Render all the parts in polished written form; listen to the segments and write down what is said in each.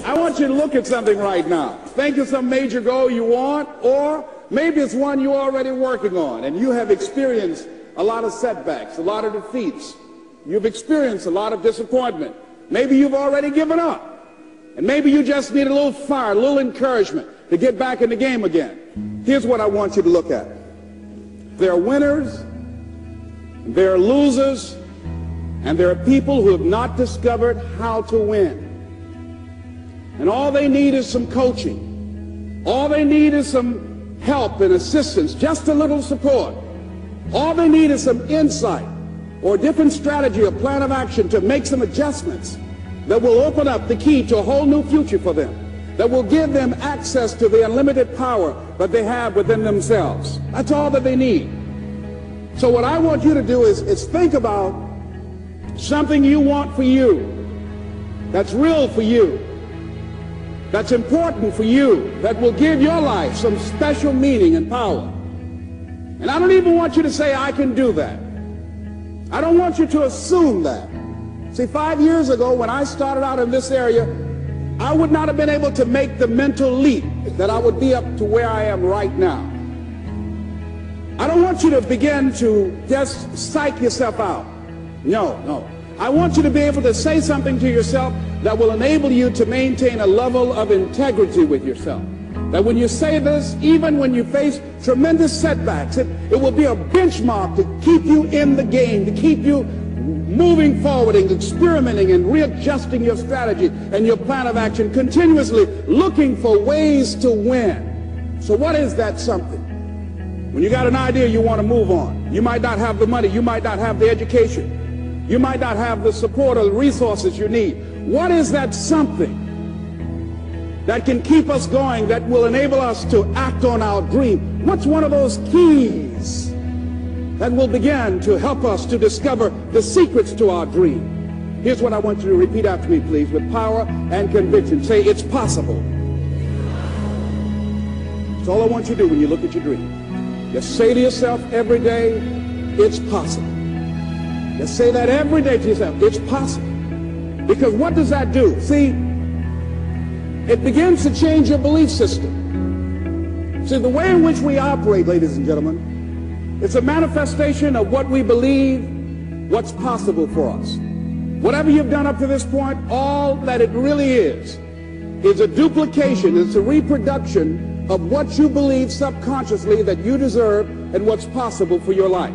I want you to look at something right now. Think of some major goal you want, or maybe it's one you're already working on, and you have experienced a lot of setbacks, a lot of defeats. You've experienced a lot of disappointment. Maybe you've already given up, and maybe you just need a little fire, a little encouragement to get back in the game again. Here's what I want you to look at. There are winners, there are losers, and there are people who have not discovered how to win. And all they need is some coaching. All they need is some help and assistance, just a little support. All they need is some insight or a different strategy or plan of action to make some adjustments that will open up the key to a whole new future for them, that will give them access to the unlimited power that they have within themselves. That's all that they need. So what I want you to do is think about something you want for you, that's real for you, that's important for you, that will give your life some special meaning and power. And I don't even want you to say, I can do that. I don't want you to assume that. See, 5 years ago when I started out in this area, I would not have been able to make the mental leap that I would be up to where I am right now. I don't want you to begin to just psych yourself out. No. I want you to be able to say something to yourself that will enable you to maintain a level of integrity with yourself. That when you say this, even when you face tremendous setbacks, it will be a benchmark to keep you in the game, to keep you moving forward and experimenting and readjusting your strategy and your plan of action, continuously looking for ways to win. So what is that something? When you got an idea, you want to move on. You might not have the money, you might not have the education, you might not have the support or the resources you need. What is that something that can keep us going, that will enable us to act on our dream? What's one of those keys that will begin to help us to discover the secrets to our dream? Here's what I want you to repeat after me, please, with power and conviction. Say, it's possible. That's all I want you to do when you look at your dream. Just say to yourself every day, it's possible. Just say that every day to yourself, it's possible. Because what does that do? See, it begins to change your belief system. See, the way in which we operate, ladies and gentlemen, it's a manifestation of what we believe, what's possible for us. Whatever you've done up to this point, all that it really is a duplication, it's a reproduction of what you believe subconsciously that you deserve and what's possible for your life.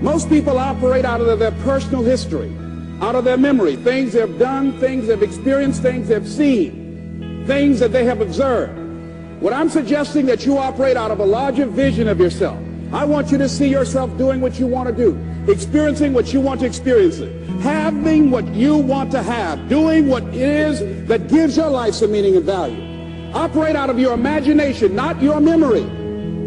Most people operate out of their personal history, out of their memory, things they've done, things they've experienced, things they've seen, things that they have observed. What I'm suggesting that you operate out of a larger vision of yourself. I want you to see yourself doing what you want to do, experiencing what you want to experience, having what you want to have, doing what it is that gives your life some meaning and value. Operate out of your imagination, not your memory.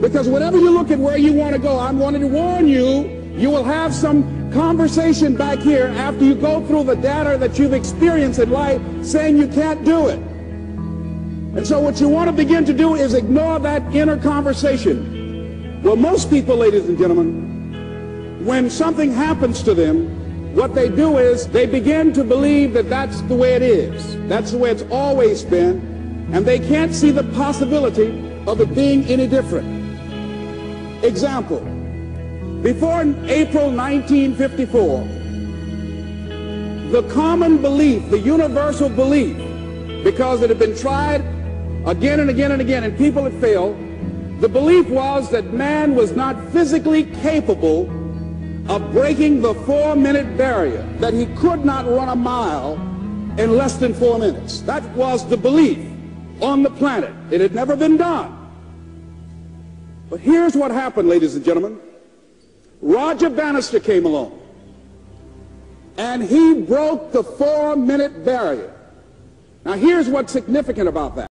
Because whenever you look at where you want to go, I'm wanting to warn you, you will have some conversation back here after you go through the data that you've experienced in life saying you can't do it. And so what you want to begin to do is ignore that inner conversation. Well, most people, ladies and gentlemen, when something happens to them, what they do is they begin to believe that that's the way it is. That's the way it's always been. And they can't see the possibility of it being any different. Example, before April 1954, the common belief, the universal belief, because it had been tried again and again and again and people had failed, the belief was that man was not physically capable of breaking the 4-minute barrier, that he could not run a mile in less than 4 minutes. That was the belief on the planet. It had never been done. But here's what happened, ladies and gentlemen. Roger Bannister came along, and he broke the 4-minute barrier. Now here's what's significant about that.